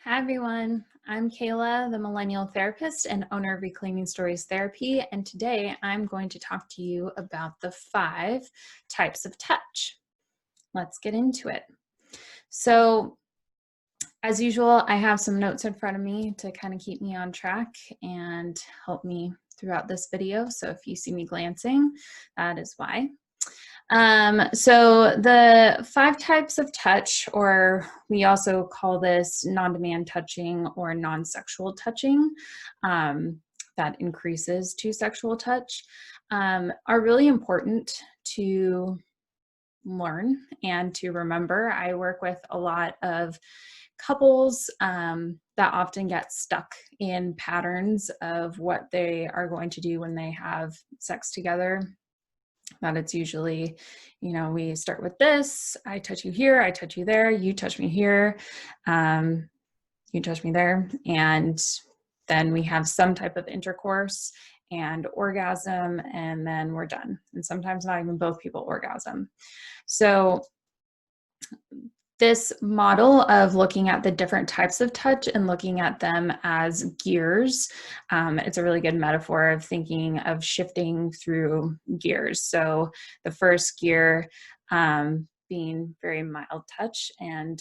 Hi everyone, I'm Kayla, the Millennial Therapist and owner of Reclaiming Stories Therapy, and today I'm going to talk to you about the 5 types of touch. Let's get into it. So, as usual, I have some notes in front of me to kind of keep me on track and help me throughout this video. So if you see me glancing, that is why. So the 5 types of touch, or we also call this non-demand touching or non-sexual touching, that increases to sexual touch, are really important to learn and to remember. I work with a lot of couples that often get stuck in patterns of what they are going to do when they have sex together. That it's usually, we start with this, I touch you here, I touch you there, you touch me here, you touch me there, and then we have some type of intercourse and orgasm, and then we're done. And sometimes not even both people orgasm. So this model of looking at the different types of touch and looking at them as gears, it's a really good metaphor of thinking of shifting through gears. So the first gear being very mild touch, and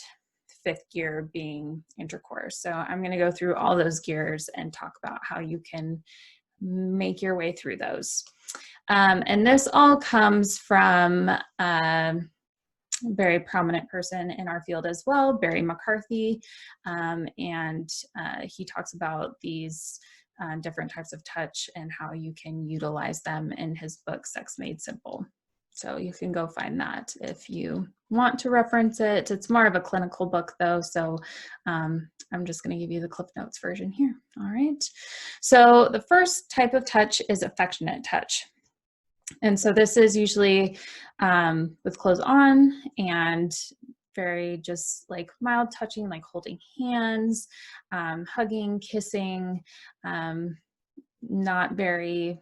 5th gear being intercourse. So I'm going to go through all those gears and talk about how you can make your way through those. And this all comes from very prominent person in our field as well, Barry McCarthy, and he talks about these different types of touch and how you can utilize them in his book, Sex Made Simple. So you can go find that if you want to reference it. It's more of a clinical book though, so I'm just going to give you the Cliff Notes version here. All right. So the first type of touch is affectionate touch. And so this is usually with clothes on and very just like mild touching, like holding hands, hugging, kissing, not very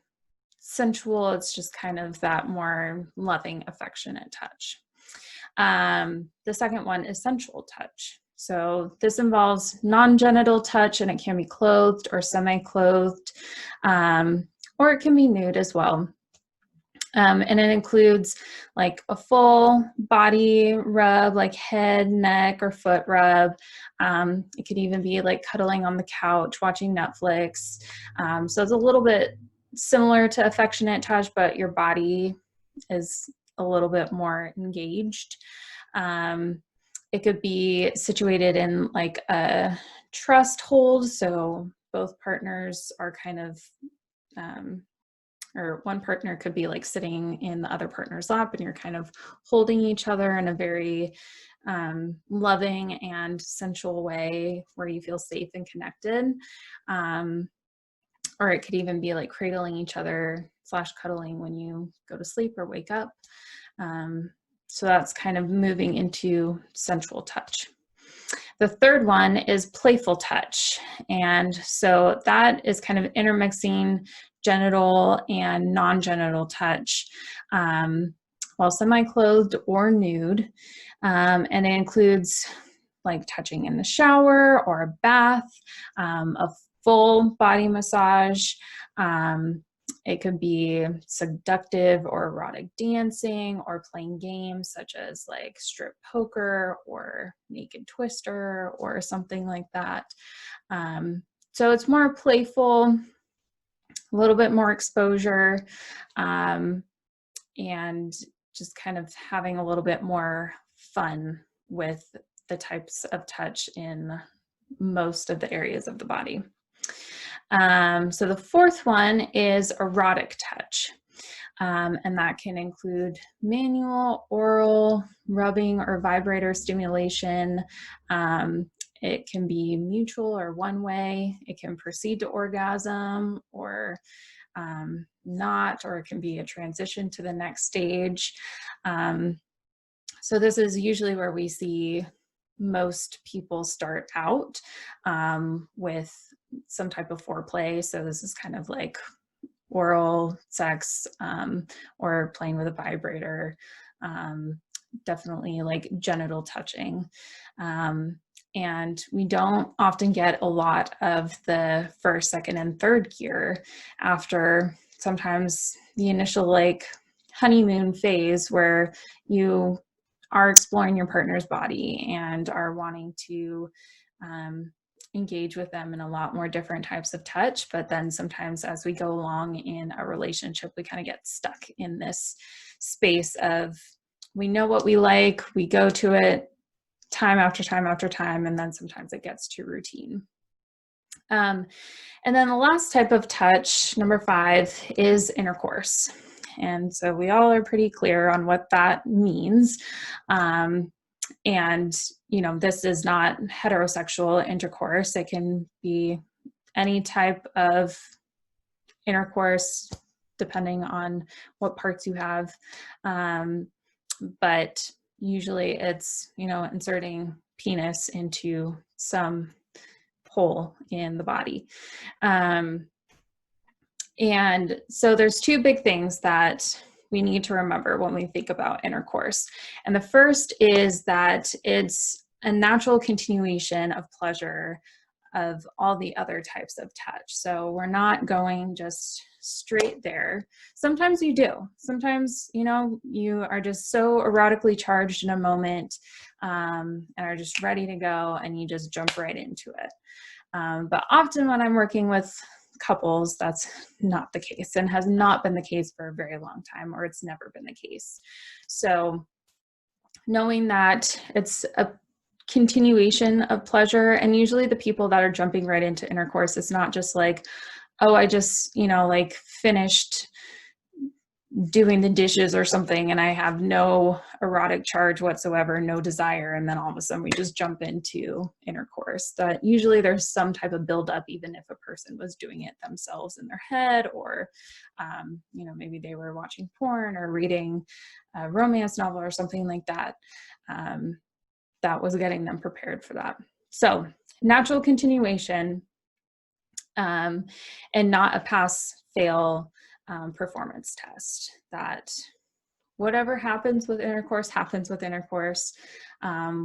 sensual. It's just kind of that more loving, affectionate touch. The second one is sensual touch. So this involves non-genital touch, and it can be clothed or semi-clothed, or it can be nude as well. And it includes like a full body rub, like head, neck, or foot rub. It could even be like cuddling on the couch, watching Netflix. So it's a little bit similar to affectionate touch, but your body is a little bit more engaged. It could be situated in like a trust hold. So both partners are kind of or one partner could be like sitting in the other partner's lap, and you're kind of holding each other in a very loving and sensual way where you feel safe and connected. Or it could even be like cradling each other / cuddling when you go to sleep or wake up. So that's kind of moving into sensual touch. The third one is playful touch. And so that is kind of intermixing genital and non-genital touch, while semi-clothed or nude. And it includes like touching in the shower or a bath, a full body massage. It could be seductive or erotic dancing, or playing games such as like strip poker or naked twister or something like that. So it's more playful, a little bit more exposure, and just kind of having a little bit more fun with the types of touch in most of the areas of the body. So the fourth one is erotic touch, and that can include manual, oral, rubbing, or vibrator stimulation. It can be mutual or one way. It can proceed to orgasm or not, or it can be a transition to the next stage. So this is usually where we see most people start out with some type of foreplay. So this is kind of like oral sex, or playing with a vibrator, definitely like genital touching. And we don't often get a lot of the first, second, and third gear after sometimes the initial like honeymoon phase where you are exploring your partner's body and are wanting to engage with them in a lot more different types of touch. But then sometimes as we go along in a relationship, we kind of get stuck in this space of we know what we like, we go to it time after time after time, and then sometimes it gets too routine. And then the last type of touch, number 5, is intercourse. And so we all are pretty clear on what that means. And, you know, this is not heterosexual intercourse. It can be any type of intercourse, depending on what parts you have. But usually it's, you know, inserting penis into some hole in the body. And so there's 2 big things that we need to remember when we think about intercourse. And the first is that it's a natural continuation of pleasure of all the other types of touch. So we're not going just straight there. Sometimes you do. Sometimes, you know, you are just so erotically charged in a moment and are just ready to go and you just jump right into it. But often when I'm working with couples, that's not the case and has not been the case for a very long time, or it's never been the case. So knowing that it's a continuation of pleasure, and usually the people that are jumping right into intercourse, it's not just like, oh, I just, you know, like finished doing the dishes or something and I have no erotic charge whatsoever, no desire, and then all of a sudden we just jump into intercourse. That usually there's some type of buildup, even if a person was doing it themselves in their head, or you know, maybe they were watching porn or reading a romance novel or something like that, that was getting them prepared for that. So natural continuation, and not a pass-fail performance test, that whatever happens with intercourse,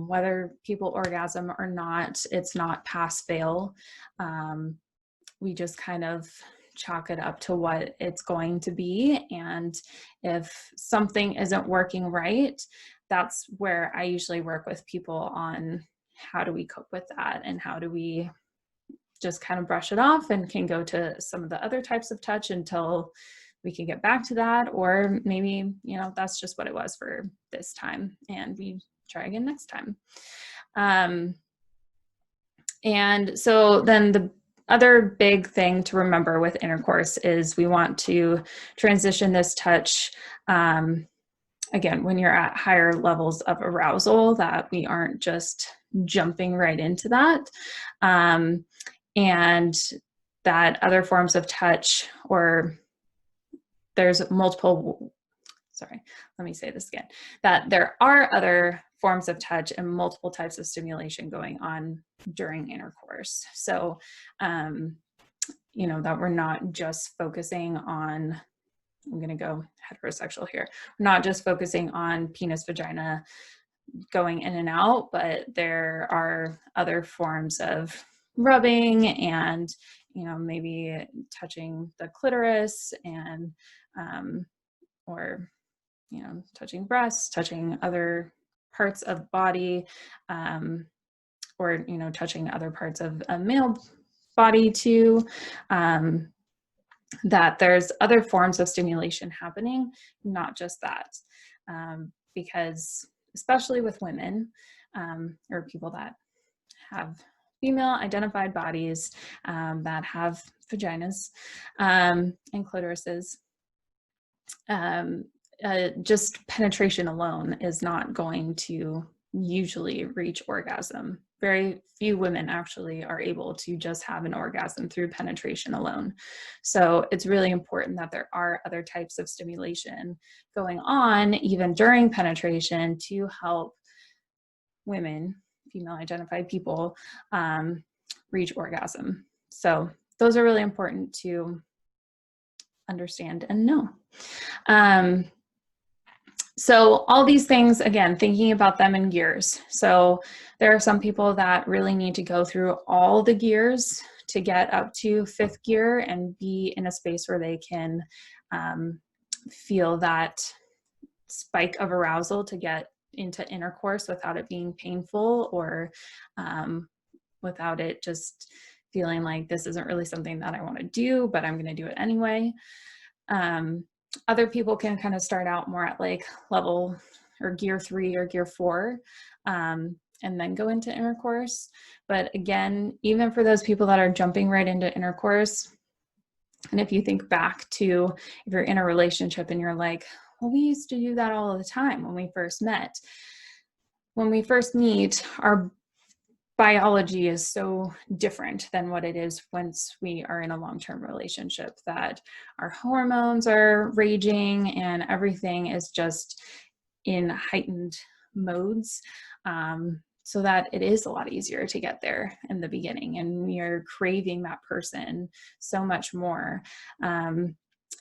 whether people orgasm or not, it's not pass-fail. We just kind of chalk it up to what it's going to be. And if something isn't working right, that's where I usually work with people on how do we cope with that and how do we just kind of brush it off and can go to some of the other types of touch until we can get back to that. Or maybe, you know, that's just what it was for this time and we try again next time. And so then the other big thing to remember with intercourse is we want to transition this touch, again, when you're at higher levels of arousal, that we aren't just jumping right into that. And that other forms of touch, or there's multiple, sorry, let me say this again, that there are other forms of touch and multiple types of stimulation going on during intercourse. So, you know, that we're not just focusing on, I'm going to go heterosexual here, we're not just focusing on penis, vagina going in and out, but there are other forms of rubbing and, you know, maybe touching the clitoris and, or, you know, touching breasts, touching other parts of body, or, you know, touching other parts of a male body too, that there's other forms of stimulation happening, not just that, because especially with women, or people that have female identified bodies, that have vaginas, and clitorises, just penetration alone is not going to usually reach orgasm. Very few women actually are able to just have an orgasm through penetration alone. So it's really important that there are other types of stimulation going on even during penetration to help women, female identified people, reach orgasm. So those are really important to understand and know. So all these things, again, thinking about them in gears. So there are some people that really need to go through all the gears to get up to 5th gear and be in a space where they can feel that spike of arousal to get into intercourse without it being painful, or without it just feeling like this isn't really something that I want to do, but I'm going to do it anyway. Other people can kind of start out more at like level or gear 3 or gear 4, and then go into intercourse. But again, even for those people that are jumping right into intercourse, and if you think back to if you're in a relationship and you're like, well, we used to do that all the time when we first met. When we first meet, our biology is so different than what it is once we are in a long-term relationship, that our hormones are raging and everything is just in heightened modes, so that it is a lot easier to get there in the beginning, and you're craving that person so much more.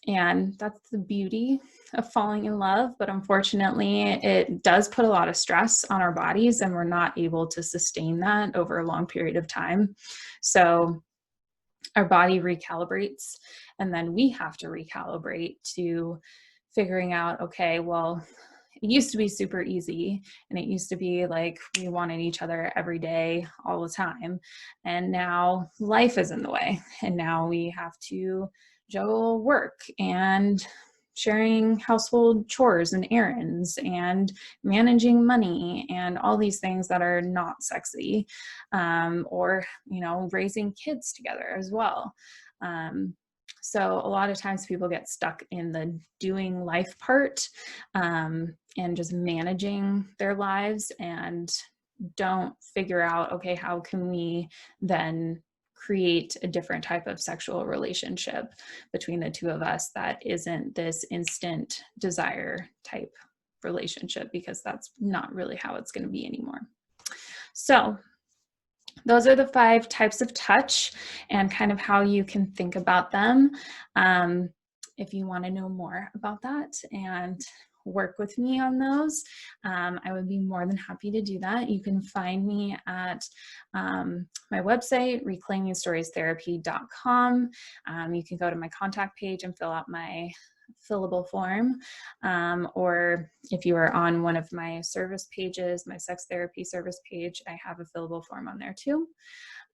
And that's the beauty of falling in love. But unfortunately, it does put a lot of stress on our bodies, and we're not able to sustain that over a long period of time. So our body recalibrates, and then we have to recalibrate to figuring out, okay, well, it used to be super easy, and it used to be like we wanted each other every day, all the time. And now life is in the way, and now we have to juggle work and sharing household chores and errands and managing money and all these things that are not sexy, or raising kids together as well. So a lot of times people get stuck in the doing life part, and just managing their lives, and don't figure out, okay, how can we then create a different type of sexual relationship between the two of us that isn't this instant desire type relationship, because that's not really how it's going to be anymore. So those are the 5 types of touch and kind of how you can think about them. If you want to know more about that and work with me on those, I would be more than happy to do that. You can find me at my website, reclaimingstoriestherapy.com. You can go to my contact page and fill out my fillable form, or if you are on one of my service pages, my sex therapy service page, I have a fillable form on there too.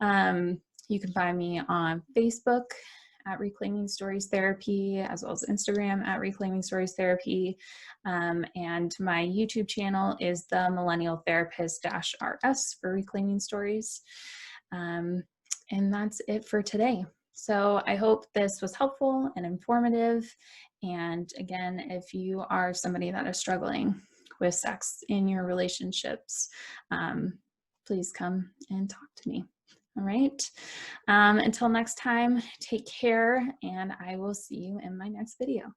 You can find me on Facebook at Reclaiming Stories Therapy, as well as Instagram at Reclaiming Stories Therapy. And my YouTube channel is the Millennial Therapist -RS for Reclaiming Stories. And that's it for today. So I hope this was helpful and informative. And again, if you are somebody that is struggling with sex in your relationships, please come and talk to me. All right. Until next time, take care, and I will see you in my next video.